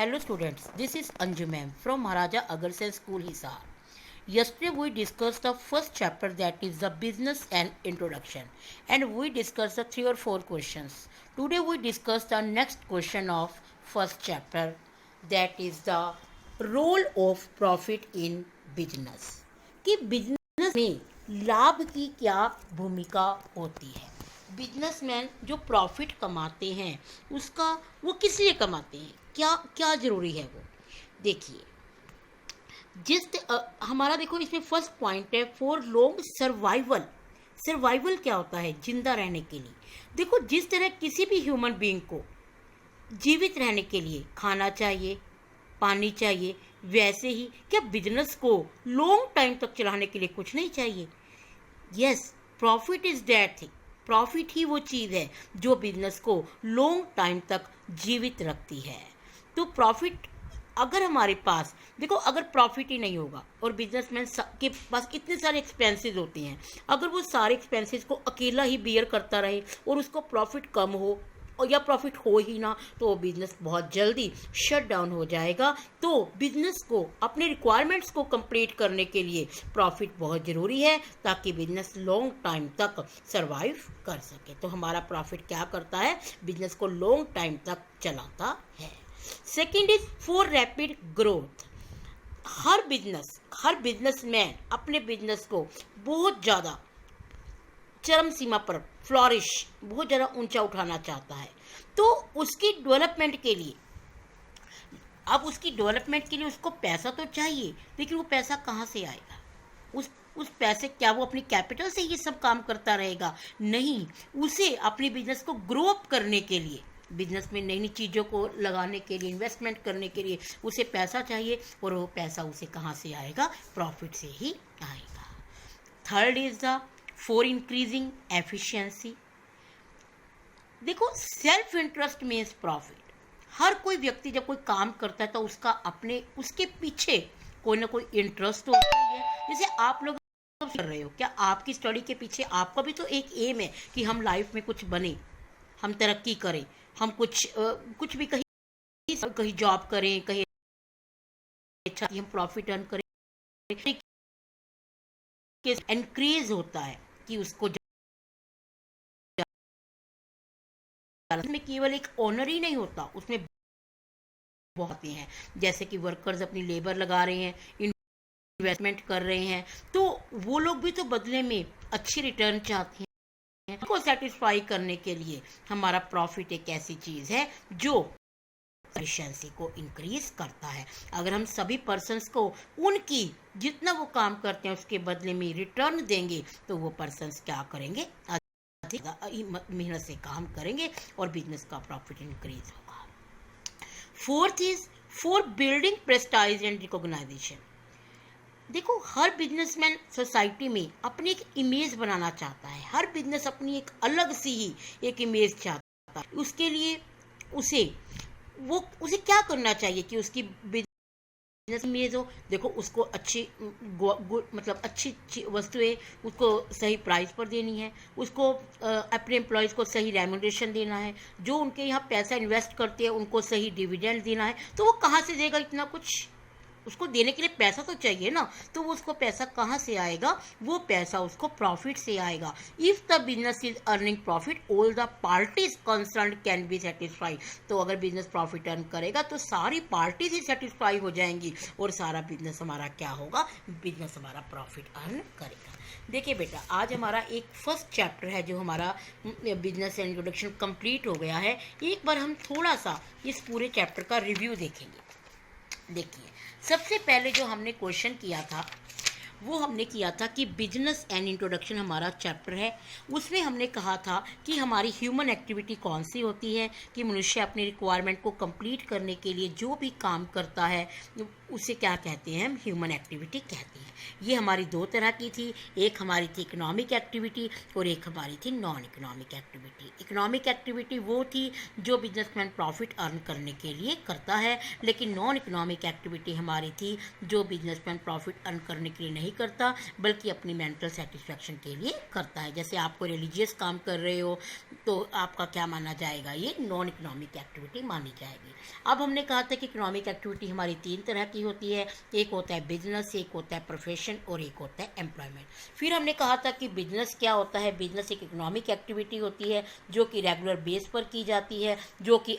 Hello students, this is Anju ma'am from Maharaja Agarsen School Hisar. Yesterday we discussed the first chapter, that is the business and introduction, and we discussed the 3 or 4 questions. Today we discuss the next question of first chapter, that is the role of profit in business. कि business में लाभ की क्या भूमिका होती है। Businessman जो profit कमाते हैं उसका वो किस लिए कमाते हैं, क्या क्या ज़रूरी है वो देखिए। हमारा देखो इसमें फर्स्ट पॉइंट है फॉर लॉन्ग सर्वाइवल। सर्वाइवल क्या होता है, जिंदा रहने के लिए। देखो जिस तरह किसी भी ह्यूमन बीइंग को जीवित रहने के लिए खाना चाहिए, पानी चाहिए, वैसे ही क्या बिजनेस को लॉन्ग टाइम तक चलाने के लिए कुछ नहीं चाहिए। Yes, profit is that thing. Profit ही वो चीज़ है जो बिजनेस को लॉन्ग टाइम तक जीवित रखती है। तो प्रॉफिट अगर हमारे पास देखो, अगर प्रॉफिट ही नहीं होगा और बिजनेसमैन के पास इतने सारे एक्सपेंसेस होते हैं, अगर वो सारे एक्सपेंसेस को अकेला ही बियर करता रहे और उसको प्रॉफिट कम हो और या प्रॉफिट हो ही ना, तो वो बिजनेस बहुत जल्दी शट डाउन हो जाएगा। तो बिजनेस को अपने रिक्वायरमेंट्स को कंप्लीट करने के लिए प्रॉफिट बहुत ज़रूरी है ताकि बिजनेस लॉन्ग टाइम तक सरवाइव कर सके। तो हमारा प्रॉफिट क्या करता है, बिजनेस को लॉन्ग टाइम तक चलाता है। Second is for rapid growth. Her businessman अपने बिजनेस को बहुत ज़्यादा चरम सीमा पर फ्लॉरिश, बहुत ज़्यादा ऊंचा उठाना चाहता है। तो उसकी डेवलपमेंट के लिए उसको पैसा तो चाहिए, लेकिन वो पैसा कहाँ से आएगा। उस पैसे, क्या वो अपनी कैपिटल से ये सब काम करता रहेगा? नहीं, उसे अपनी बिजनेस को ग्रो अप करने के लिए, बिजनेस में नई नई चीज़ों को लगाने के लिए, इन्वेस्टमेंट करने के लिए उसे पैसा चाहिए, और वो पैसा उसे कहाँ से आएगा, प्रॉफिट से ही आएगा। Third is the for increasing efficiency. देखो सेल्फ इंटरेस्ट मीन्स प्रॉफिट। हर कोई व्यक्ति जब कोई काम करता है तो उसके पीछे कोई ना कोई इंटरेस्ट होता है। जैसे आप लोग कर रहे हो, क्या आपकी स्टडी के पीछे आपका भी तो एक एम है कि हम लाइफ में कुछ बने, हम तरक्की करें, हम कुछ भी कहीं जॉब करें, कहीं अच्छा हम प्रॉफिट अर्न करें। एनकरेज होता है कि उसको में केवल एक ऑनर ही नहीं होता, उसमें बहुत हैं, जैसे कि वर्कर्स अपनी लेबर लगा रहे हैं, इन्वेस्टमेंट कर रहे हैं, तो वो लोग भी तो बदले में अच्छी रिटर्न चाहते हैं। को सेटिस्फाई करने के लिए हमारा प्रॉफिट एक ऐसी चीज़ है जो एफिशिएंसी को इंक्रीज करता है। अगर हम सभी पर्सन्स को उनकी जितना वो काम करते हैं उसके बदले में रिटर्न देंगे, तो वो पर्सन्स क्या करेंगे, मेहनत से काम करेंगे और बिजनेस का प्रॉफिट इंक्रीज होगा। Fourth is for building prestige and recognisation. देखो हर बिजनेसमैन सोसाइटी में अपनी एक इमेज बनाना चाहता है। हर बिजनेस अपनी एक अलग सी ही एक इमेज चाहता है। उसके लिए उसे क्या करना चाहिए कि उसकी बिजनेस इमेज हो। देखो उसको अच्छी वस्तुएं उसको सही प्राइस पर देनी है, उसको अपने एम्प्लॉयज़ को सही रेम्यूनरेशन देना है, जो उनके यहाँ पैसा इन्वेस्ट करते हैं उनको सही डिविडेंड देना है। तो वो कहाँ से देगा इतना कुछ? उसको देने के लिए पैसा तो चाहिए ना, तो वो उसको पैसा कहाँ से आएगा? वो पैसा उसको प्रॉफिट से आएगा। If the business is earning profit all the parties concern can be satisfied. तो अगर बिजनेस प्रॉफिट अर्न करेगा तो सारी पार्टीज ही सेटिस्फाई हो जाएंगी और सारा बिजनेस हमारा क्या होगा, बिजनेस हमारा प्रॉफिट अर्न करेगा। देखिए बेटा, आज हमारा एक फर्स्ट चैप्टर है जो हमारा बिजनेस इंट्रोडक्शन कंप्लीट हो गया है। एक बार हम थोड़ा सा इस पूरे चैप्टर का रिव्यू देखेंगे। देखिए सबसे पहले जो हमने क्वेश्चन किया था वो हमने किया था कि बिजनेस एंड इंट्रोडक्शन हमारा चैप्टर है। उसमें हमने कहा था कि हमारी ह्यूमन एक्टिविटी कौन सी होती है, कि मनुष्य अपनी रिक्वायरमेंट को कंप्लीट करने के लिए जो भी काम करता है उसे क्या कहते हैं, हम ह्यूमन एक्टिविटी कहते हैं। ये हमारी दो तरह की थी, एक हमारी थी इकोनॉमिक एक्टिविटी और एक हमारी थी non economic activity. Economic activity वो थी जो बिजनेसमैन प्रॉफिट अर्न करने के लिए करता है, लेकिन नॉन इकोनॉमिक एक्टिविटी हमारी थी जो बिजनेसमैन प्रॉफिट अर्न करने के लिए नहीं करता बल्कि अपनी मेंटल सेटिस्फैक्शन के लिए करता है। जैसे आप कोई रिलीजियस काम कर रहे हो, तो आपका क्या माना जाएगा, ये नॉन इकोनॉमिक एक्टिविटी मानी जाएगी। अब हमने कहा था कि इकोनॉमिक एक्टिविटी हमारी 3 तरह की होती है, एक होता है बिजनेस, एक होता है प्रोफेशन और एक होता है एम्प्लॉयमेंट। फिर हमने कहा था कि बिजनेस क्या होता है। बिजनेस एक इकोनॉमिक एक्टिविटी होती है जो कि रेगुलर बेस पर की जाती है, जो कि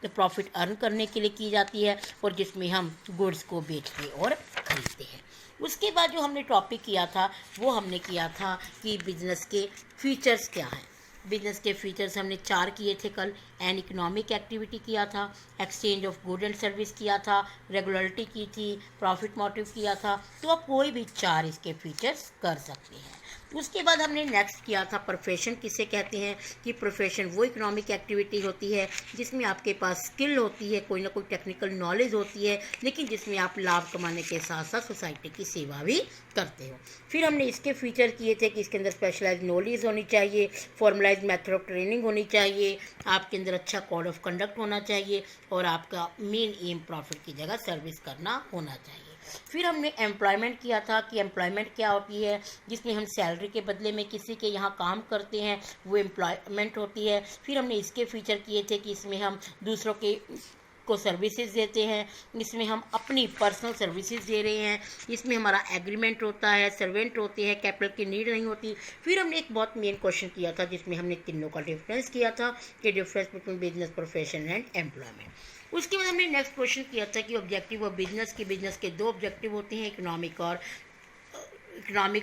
प्रॉफिट अर्न करने के लिए की जाती है और जिसमें हम गुड्स को बेचते और खरीदते हैं। उसके बाद जो हमने टॉपिक किया था वो हमने किया था कि बिजनेस के फीचर्स क्या हैं। बिजनेस के फीचर्स हमने 4 किए थे कल। एन इकोनॉमिक एक्टिविटी किया था, exchange of good and service किया था, रेगुलरिटी की थी, प्रॉफिट मोटिव किया था। तो आप कोई भी 4 इसके फीचर्स कर सकते हैं। उसके बाद हमने नेक्स्ट किया था प्रोफेशन किसे कहते हैं, कि प्रोफेशन वो इकोनॉमिक एक्टिविटी होती है जिसमें आपके पास स्किल होती है, कोई ना कोई टेक्निकल नॉलेज होती है, लेकिन जिसमें आप लाभ कमाने के साथ साथ सोसाइटी की सेवा भी करते हो। फिर हमने इसके फीचर किए थे कि इसके अंदर स्पेशलाइज नॉलेज होनी चाहिए, फॉर्मलाइज मेथड ऑफ ट्रेनिंग होनी चाहिए, आपके अंदर अच्छा कोड ऑफ कंडक्ट होना चाहिए और आपका मेन एम प्रॉफिट की जगह सर्विस करना होना चाहिए। फिर हमने एम्प्लॉयमेंट किया था कि एम्प्लॉयमेंट क्या होती है, जिसमें हम सैलरी के बदले में किसी के यहाँ काम करते हैं, वो एम्प्लॉयमेंट होती है। फिर हमने इसके फीचर किए थे कि इसमें हम दूसरों के को सर्विसेज देते हैं, इसमें हम अपनी पर्सनल सर्विसेज दे रहे हैं, इसमें हमारा एग्रीमेंट होता है, सर्वेंट होते हैं, कैपिटल की नीड नहीं होती। फिर हमने एक बहुत मेन क्वेश्चन किया था जिसमें हमने तीनों का डिफरेंस किया था कि difference between business, profession and employment. उसके बाद हमने नेक्स्ट क्वेश्चन किया था कि ऑब्जेक्टिव ऑफ बिजनेस, की बिजनेस के 2 ऑब्जेक्टिव होते हैं, इकोनॉमिक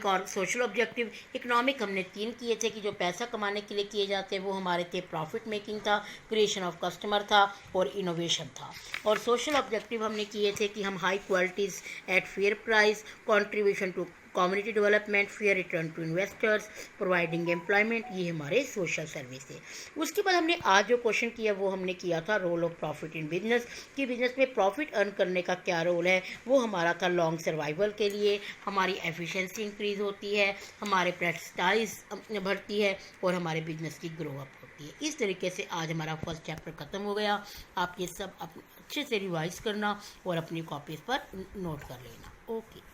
और सोशल ऑब्जेक्टिव। इकोनॉमिक हमने 3 किए थे कि जो पैसा कमाने के लिए किए जाते हैं वो हमारे थे प्रॉफिट मेकिंग था, क्रिएशन ऑफ कस्टमर था और इनोवेशन था। और सोशल ऑब्जेक्टिव हमने किए थे कि हम high qualities at fair price, contribution to community development, fair return to investors, providing employment, ये हमारे सोशल सर्विस थे। उसके बाद हमने आज जो क्वेश्चन किया वो हमने किया था role of profit in business, कि बिजनेस में प्रॉफिट अर्न करने का क्या रोल है। वो हमारा था लॉन्ग सर्वाइवल के लिए, हमारी एफिशिएंसी इंक्रीज होती है, हमारे प्रेस्टाइज बढ़ती है और हमारे बिजनेस की ग्रो अप होती है। इस तरीके से आज हमारा फर्स्ट चैप्टर ख़त्म हो गया। आप ये सब अच्छे से रिवाइज करना और अपनी कॉपीज़ पर नोट कर लेना। ओके।